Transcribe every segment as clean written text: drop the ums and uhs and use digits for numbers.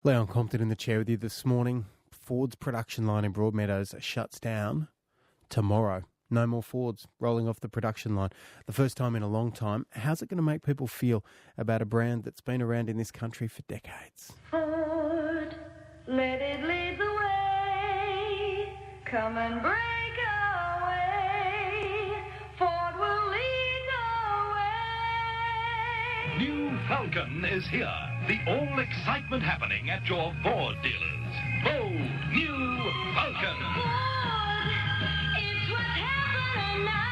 Leon Compton in the chair with you this morning. Ford's production line in Broadmeadows shuts down tomorrow. No more Fords rolling off the production line. The first time in a long time. How's it going to make people feel about a brand that's been around in this country for decades? Ford, let it lead the way. Come and break away. Ford will lead the way. New Falcon is here. The all excitement happening at your Ford dealers. Bold, new Falcon. Ford, it's what's happening now.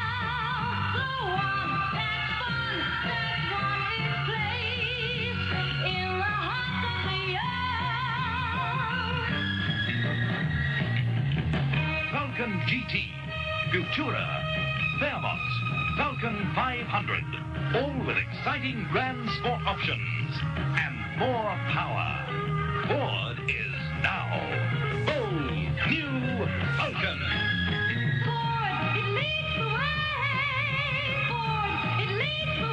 The one that's fun, that one is placed in the hearts of the young. Falcon GT, Futura, Fairmont, Falcon 500. All with exciting grand sport options and more power. Ford is now. Bold, new Falcon. Ford, it leads the way. Ford, it leads the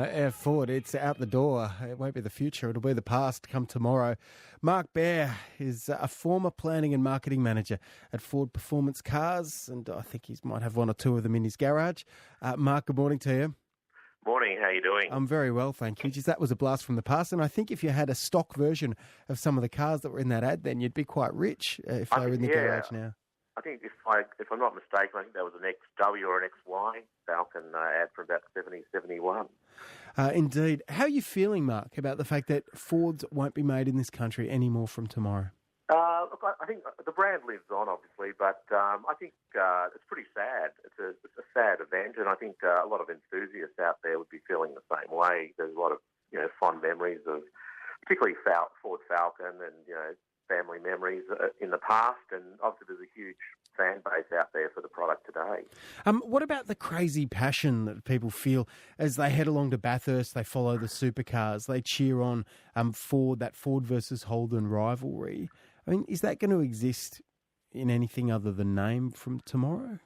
way. Ford, it's out the door. It won't be the future, it'll be the past come tomorrow. Mark Behr is a former planning and marketing manager at Ford Performance Cars, and I think he might have one or two of them in his garage. Mark, good morning to you. Morning, how are you doing? I'm very well, thank you. Geez, that was a blast from the past, and I think if you had a stock version of some of the cars that were in that ad, then you'd be quite rich if they were in the garage now. I think if I'm not mistaken, I think that was an XW or an XY Falcon ad from about 71. Indeed. How are you feeling, Mark, about the fact that Fords won't be made in this country anymore from tomorrow? Look, I think the brand lives on, obviously, but I think it's pretty sad. It's a sad event, and I think a lot of enthusiasts out there would be feeling the same way. There's a lot of fond memories of particularly Ford Falcon and family memories in the past, and obviously there's a huge fan base out there for the product today. What about the crazy passion that people feel as they head along to Bathurst, they follow the supercars, they cheer on Ford, that Ford versus Holden rivalry? I mean, is that going to exist in anything other than name from tomorrow?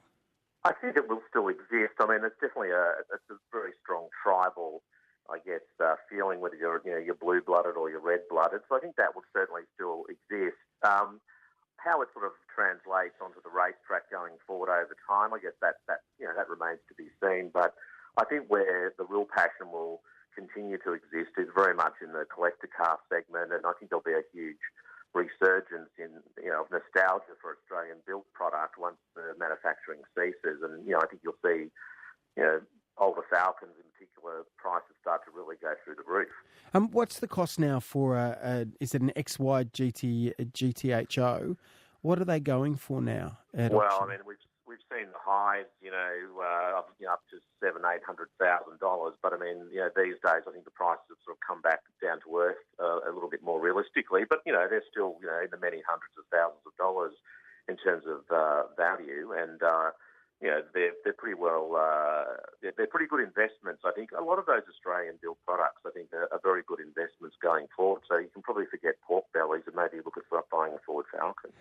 I think it will still exist. I mean, it's definitely a very strong tribal, I guess, feeling, whether you're blue-blooded or you're red-blooded. So I think that will certainly still exist. How it sort of translates onto the racetrack going forward over time, I guess that remains to be seen. But I think where the real passion will continue to exist is very much in the collector car segment, and I think there'll be a huge resurgence of nostalgia for Australian-built product once the manufacturing ceases, and I think you'll see older Falcons in particular prices start to really go through the roof. What's the cost now for is it an XY GTHO? What are they going for now? Well, auction? I mean, we've seen the highs, up to $700,000-800,000. But I mean, these days I think the prices have sort of come back down to earth a little bit more realistically. But they're still in the many hundreds of thousands of dollars in terms of value, and they're pretty well. They're pretty good investments. I think a lot of those Australian-built products, I think, are very good investments going forward. So you can probably forget pork bellies and maybe look at buying a Ford Falcon.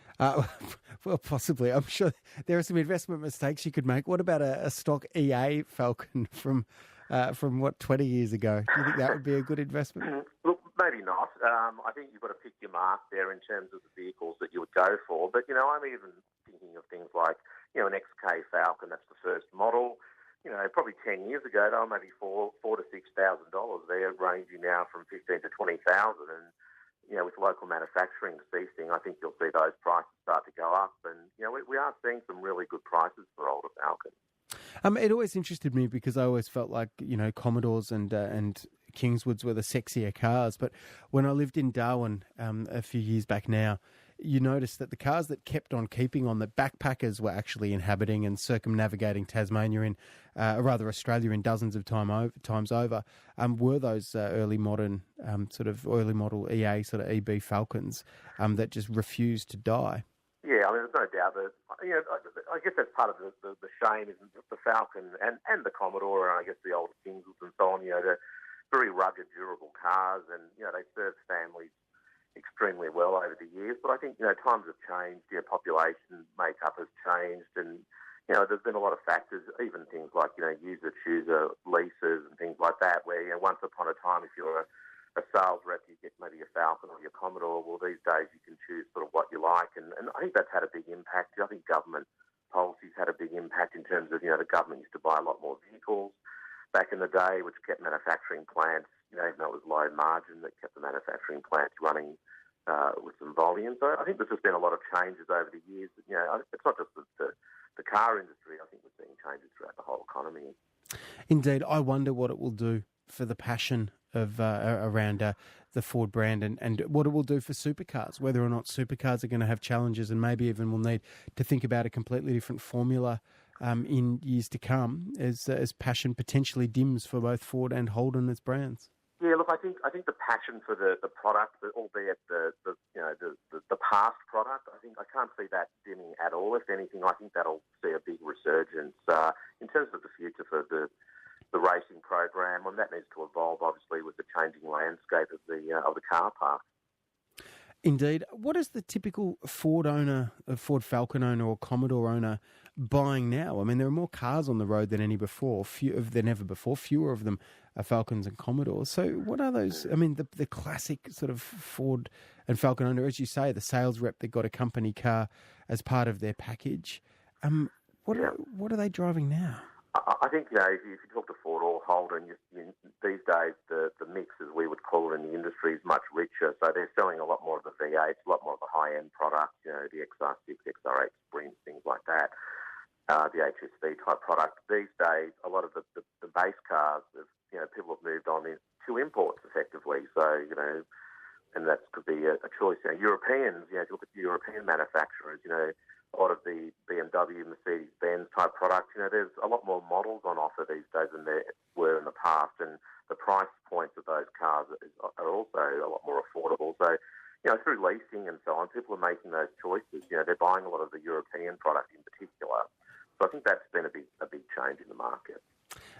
Well, possibly. I'm sure there are some investment mistakes you could make. What about a stock EA Falcon from 20 years ago? Do you think that would be a good investment? Look, maybe not. I think you've got to pick your mark there in terms of the vehicles that you would go for. But I'm even thinking of things like an XK Falcon. That's the first model. Probably 10 years ago, they were maybe $4,000 to $6,000. They're ranging now from $15,000 to $20,000, and with local manufacturing ceasing, I think you'll see those prices start to go up. And we are seeing some really good prices for older Falcons. It always interested me because I always felt like Commodores and Kingswoods were the sexier cars. But when I lived in Darwin a few years back now, you noticed that the cars that kept on keeping on, that backpackers were actually inhabiting and circumnavigating Tasmania Australia in dozens of times over, were those early model EA sort of EB Falcons that just refused to die. Yeah, I mean, there's no doubt that, I guess that's part of the shame, isn't it? The Falcon and the Commodore, and I guess the older Kingswoods and so on, they're very rugged, durable cars, and, they serve families extremely well over the years. But I think, times have changed, population makeup has changed, and, there's been a lot of factors, even things like, user-chooser leases and things like that, where, once upon a time, if you're a sales rep, you get maybe your Falcon or your Commodore. Well, these days you can choose sort of what you like, and I think that's had a big impact. I think government policies had a big impact in terms of, the government used to buy a lot more vehicles back in the day, which kept manufacturing plants, even though it was low margin, that kept the manufacturing plants running with some volume. So I think there's just been a lot of changes over the years. It's not just the car industry. I think we're seeing changes throughout the whole economy. Indeed, I wonder what it will do for the passion of around the Ford brand and what it will do for supercars, whether or not supercars are going to have challenges and maybe even will need to think about a completely different formula in years to come as passion potentially dims for both Ford and Holden as brands. Yeah, look, I think the passion for the product, albeit the past product, I can't see that dimming at all. If anything, I think that'll see a big resurgence in terms of the future for the racing program, and that needs to evolve obviously with the changing landscape of the car park. Indeed. What is the typical Ford owner, a Ford Falcon owner or Commodore owner buying now? I mean, there are more cars on the road than ever before. Fewer of them are Falcons and Commodores. So what are those? I mean, the classic sort of Ford and Falcon owner, as you say, the sales rep that got a company car as part of their package. What are they driving now? I think, if you talk to Ford or Holden, these days the mix, as we would call it in the industry, is much richer. So they're selling a lot more of the V8s, a lot more of the high-end products, the XR6, XR8 Sprints, things like that, the HSV type product. These days, a lot of the base cars, people have moved on to imports effectively. So, and that could be a choice. Europeans, if you look at European manufacturers, a lot of the BMW, Mercedes-Benz type products, there's a lot more models on offer these days than there were in the past, and the price points of those cars are also a lot more affordable. So, through leasing and so on, people are making those choices. They're buying a lot of the European product in particular. So I think that's been a big change in the market.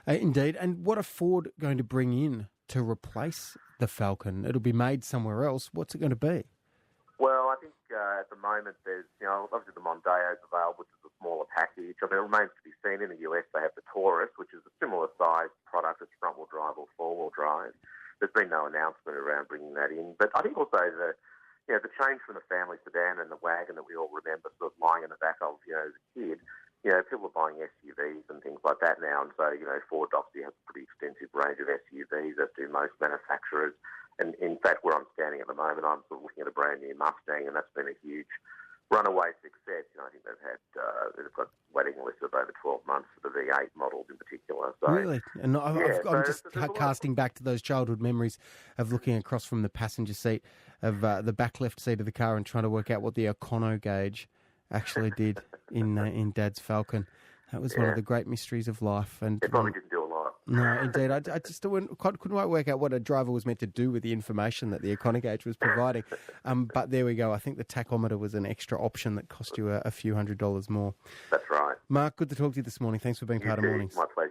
Indeed. And what are Ford going to bring in to replace the Falcon? It'll be made somewhere else. What's it going to be? Well, I think at the moment there's, obviously the Mondeo is available, which is a smaller package. I mean, it remains to be seen. In the US, they have the Taurus, which is a similar size product. It's front-wheel drive or four-wheel drive. There's been no announcement around bringing that in. But I think also the change from the family sedan and the wagon that we all remember sort of lying in the back of, as a kid, people are buying SUVs and things like that now. And so, Ford obviously has a pretty extensive range of SUVs, as do most manufacturers. And in fact, where I'm standing at the moment, I'm sort of looking at a brand new Mustang, and that's been a huge runaway success. I think they've got waiting lists of over 12 months for the V8 models in particular. So, really? And I'm just casting back to those childhood memories of looking across from the passenger seat of the back left seat of the car and trying to work out what the Econo gauge actually did in Dad's Falcon. That was one of the great mysteries of life. And it probably didn't do a lot. No, indeed. I just couldn't quite work out what a driver was meant to do with the information that the Econo gauge was providing. But there we go. I think the tachometer was an extra option that cost you a few $100s more. That's right. Mark, good to talk to you this morning. Thanks for being part of Mornings. My pleasure.